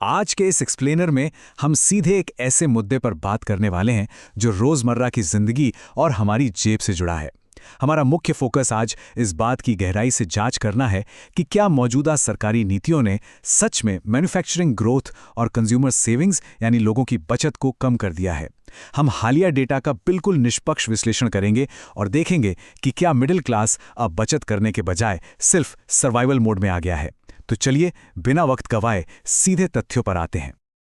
आज के इस एक्सप्लेनर में हम सीधे एक ऐसे मुद्दे पर बात करने वाले हैं जो रोजमर्रा की जिंदगी और हमारी जेब से जुड़ा है। हमारा मुख्य फोकस आज इस बात की गहराई से जांच करना है कि क्या मौजूदा सरकारी नीतियों ने सच में मैन्युफैक्चरिंग ग्रोथ और कंज्यूमर सेविंग्स यानी लोगों की बचत को कम कर दिया है। हम हालिया डेटा का बिल्कुल निष्पक्ष विश्लेषण करेंगे और देखेंगे कि क्या मिडिल क्लास अब बचत करने के बजाय सिर्फ सर्वाइवल मोड में आ गया है। तो चलिए बिना वक्त गवाए सीधे तथ्यों पर आते हैं।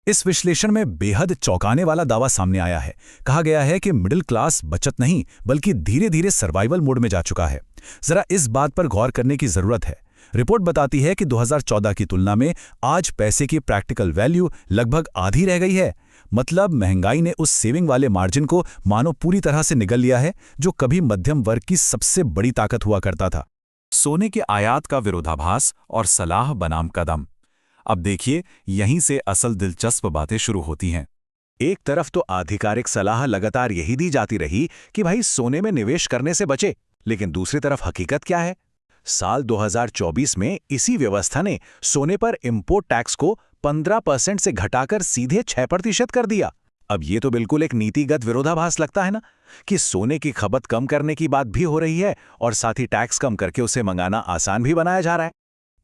इस विश्लेषण में बेहद चौंकाने वाला दावा सामने आया है। कहा गया है कि मिडिल क्लास बचत नहीं बल्कि धीरे धीरे सर्वाइवल मोड में जा चुका है। जरा इस बात पर गौर करने की जरूरत है। रिपोर्ट बताती है कि 2014 की तुलना में आज पैसे की प्रैक्टिकल वैल्यू लगभग आधी रह गई है। मतलब महंगाई ने उस सेविंग वाले मार्जिन को मानो पूरी तरह से निगल लिया है, जो कभी मध्यम वर्ग की सबसे बड़ी ताकत हुआ करता था। सोने के आयात का विरोधाभास और सलाह बनाम कदम। अब देखिए, यहीं से असल दिलचस्प बातें शुरू होती हैं। एक तरफ तो आधिकारिक सलाह लगातार यही दी जाती रही कि भाई सोने में निवेश करने से बचे, लेकिन दूसरी तरफ हकीकत क्या है? साल 2024 में इसी व्यवस्था ने सोने पर इंपोर्ट टैक्स को 15% से घटाकर सीधे 6% कर दिया। अब ये तो बिल्कुल एक नीतिगत विरोधाभास लगता है ना, कि सोने की खपत कम करने की बात भी हो रही है और साथ ही टैक्स कम करके उसे मंगाना आसान भी बनाया जा रहा है।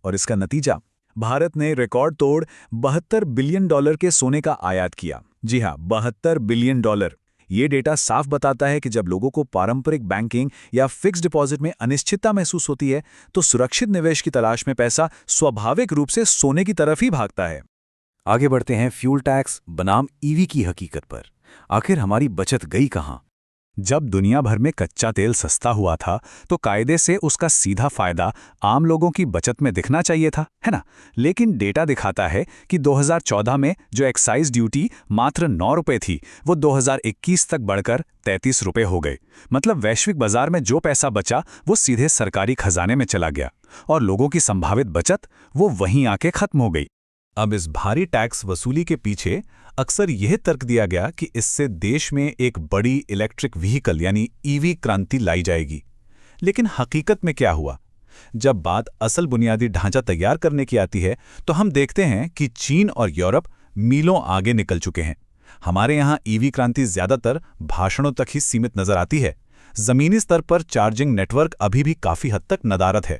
और इसका नतीजा, भारत ने रिकॉर्ड तोड़ $72 बिलियन के सोने का आयात किया। जी हां, $72 बिलियन। ये डेटा साफ बताता है कि जब लोगों को पारंपरिक बैंकिंग या फिक्स डिपॉजिट में अनिश्चितता महसूस होती है, तो सुरक्षित निवेश की तलाश में पैसा स्वाभाविक रूप से सोने की तरफ ही भागता है। आगे बढ़ते हैं फ्यूल टैक्स बनाम ईवी की हकीकत पर। आखिर हमारी बचत गई कहां? जब दुनिया भर में कच्चा तेल सस्ता हुआ था, तो कायदे से उसका सीधा फायदा आम लोगों की बचत में दिखना चाहिए था, है ना? लेकिन डेटा दिखाता है कि 2014 में जो एक्साइज ड्यूटी मात्र 9 रुपये थी, वो 2021 तक बढ़कर 33 रुपये हो गई। मतलब वैश्विक बाजार में जो पैसा बचा वो सीधे सरकारी खजाने में चला गया और लोगों की संभावित बचत वो वहीं आके खत्म हो गई। अब इस भारी टैक्स वसूली के पीछे अक्सर यह तर्क दिया गया कि इससे देश में एक बड़ी इलेक्ट्रिक व्हीकल यानी ईवी क्रांति लाई जाएगी। लेकिन हकीकत में क्या हुआ? जब बात असल बुनियादी ढांचा तैयार करने की आती है, तो हम देखते हैं कि चीन और यूरोप मीलों आगे निकल चुके हैं। हमारे यहाँ ईवी क्रांति ज्यादातर भाषणों तक ही सीमित नजर आती है। जमीनी स्तर पर चार्जिंग नेटवर्क अभी भी काफी हद तक नदारद है,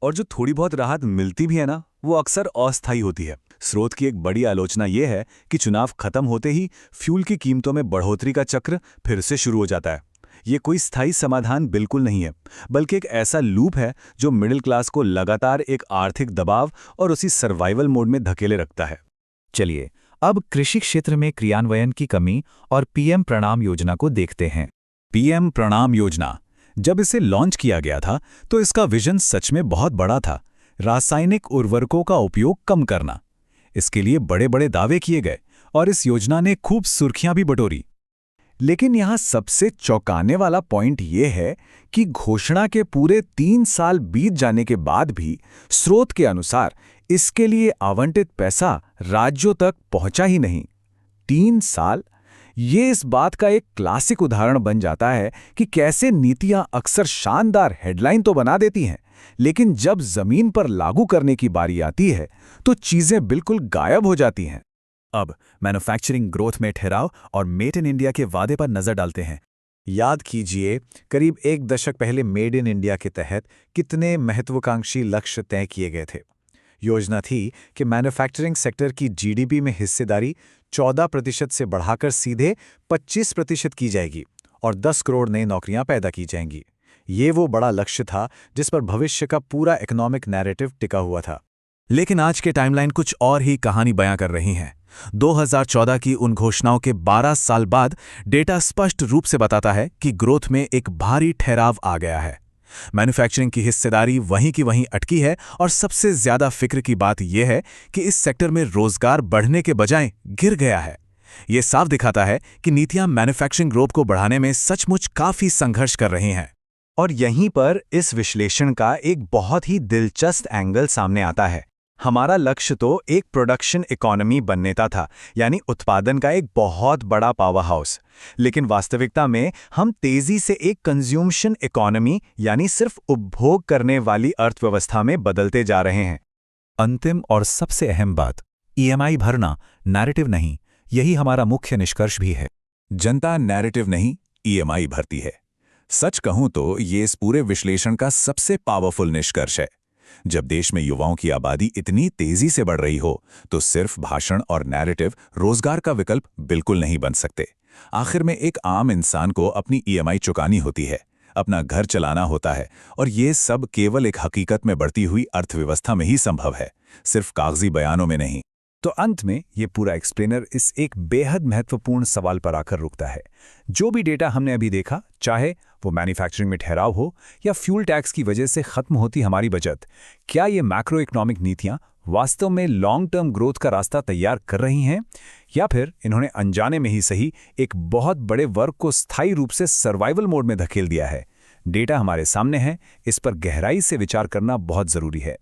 और जो थोड़ी बहुत राहत मिलती भी है ना, वो अक्सर अस्थायी होती है। स्रोत की एक बड़ी आलोचना यह है कि चुनाव खत्म होते ही फ्यूल की कीमतों में बढ़ोतरी का चक्र फिर से शुरू हो जाता है। ये कोई स्थायी समाधान बिल्कुल नहीं है, बल्कि एक ऐसा लूप है जो मिडिल क्लास को लगातार एक आर्थिक दबाव और उसी सर्वाइवल मोड में धकेले रखता है। चलिए अब कृषि क्षेत्र में क्रियान्वयन की कमी और पीएम प्रणाम योजना को देखते हैं। पीएम प्रणाम योजना, जब इसे लॉन्च किया गया था तो इसका विजन सच में बहुत बड़ा था। रासायनिक उर्वरकों का उपयोग कम करना, इसके लिए बड़े बड़े दावे किए गए और इस योजना ने खूब सुर्खियां भी बटोरी। लेकिन यहां सबसे चौंकाने वाला पॉइंट यह है कि घोषणा के पूरे 3 साल बीत जाने के बाद भी स्रोत के अनुसार इसके लिए आवंटित पैसा राज्यों तक पहुंचा ही नहीं। 3 साल, ये इस बात का एक क्लासिक उदाहरण बन जाता है कि कैसे नीतियां अक्सर शानदार हेडलाइन तो बना देती हैं, लेकिन जब जमीन पर लागू करने की बारी आती है तो चीजें बिल्कुल गायब हो जाती हैं। अब मैन्युफैक्चरिंग ग्रोथ में ठहराव और मेड इन इंडिया के वादे पर नजर डालते हैं। याद कीजिए, करीब 1 दशक पहले मेड इन इंडिया के तहत कितने महत्वाकांक्षी लक्ष्य तय किए गए थे। योजना थी कि मैन्युफैक्चरिंग सेक्टर की जीडीपी में हिस्सेदारी 14% से बढ़ाकर सीधे 25% की जाएगी और 10 करोड़ नई नौकरियां पैदा की जाएंगी। ये वो बड़ा लक्ष्य था जिस पर भविष्य का पूरा इकोनॉमिक नैरेटिव टिका हुआ था। लेकिन आज के टाइमलाइन कुछ और ही कहानी बयां कर रही है। 2014 की उन घोषणाओं के 12 साल बाद डेटा स्पष्ट रूप से बताता है कि ग्रोथ में एक भारी ठहराव आ गया है। मैन्युफैक्चरिंग की हिस्सेदारी वहीं की वहीं अटकी है और सबसे ज्यादा फिक्र की बात यह है कि इस सेक्टर में रोजगार बढ़ने के बजाय गिर गया है। यह साफ दिखाता है कि नीतियां मैन्युफैक्चरिंग ग्रोथ को बढ़ाने में सचमुच काफी संघर्ष कर रही हैं। और यहीं पर इस विश्लेषण का एक बहुत ही दिलचस्प एंगल सामने आता है। हमारा लक्ष्य तो एक प्रोडक्शन इकोनॉमी बनने का था, यानी उत्पादन का एक बहुत बड़ा पावर हाउस। लेकिन वास्तविकता में हम तेजी से एक कंज्यूम्शन इकोनॉमी यानी सिर्फ उपभोग करने वाली अर्थव्यवस्था में बदलते जा रहे हैं। अंतिम और सबसे अहम बात, ईएमआई भरना नैरेटिव नहीं, यही हमारा मुख्य निष्कर्ष भी है। जनता नैरेटिव नहीं, ईएमआई भरती है। सच कहूं तो ये इस पूरे विश्लेषण का सबसे पावरफुल निष्कर्ष है। जब देश में युवाओं की आबादी इतनी तेजी से बढ़ रही हो तो सिर्फ भाषण और नैरेटिव रोजगार का विकल्प बिल्कुल नहीं बन सकते। आखिर में एक आम इंसान को अपनी ईएमआई चुकानी होती है, अपना घर चलाना होता है, और ये सब केवल एक हकीकत में बढ़ती हुई अर्थव्यवस्था में ही संभव है, सिर्फ कागजी बयानों में नहीं। तो अंत में ये पूरा एक्सप्लेनर इस एक बेहद महत्वपूर्ण सवाल पर आकर रुकता है। जो भी डेटा हमने अभी देखा, चाहे वो मैन्युफैक्चरिंग में ठहराव हो या फ्यूल टैक्स की वजह से खत्म होती हमारी बचत, क्या ये मैक्रो इकोनॉमिक नीतियां वास्तव में लॉन्ग टर्म ग्रोथ का रास्ता तैयार कर रही हैं, या फिर इन्होंने अनजाने में ही सही एक बहुत बड़े वर्ग को स्थायी रूप से सर्वाइवल मोड में धकेल दिया है? डेटा हमारे सामने है, इस पर गहराई से विचार करना बहुत जरूरी है।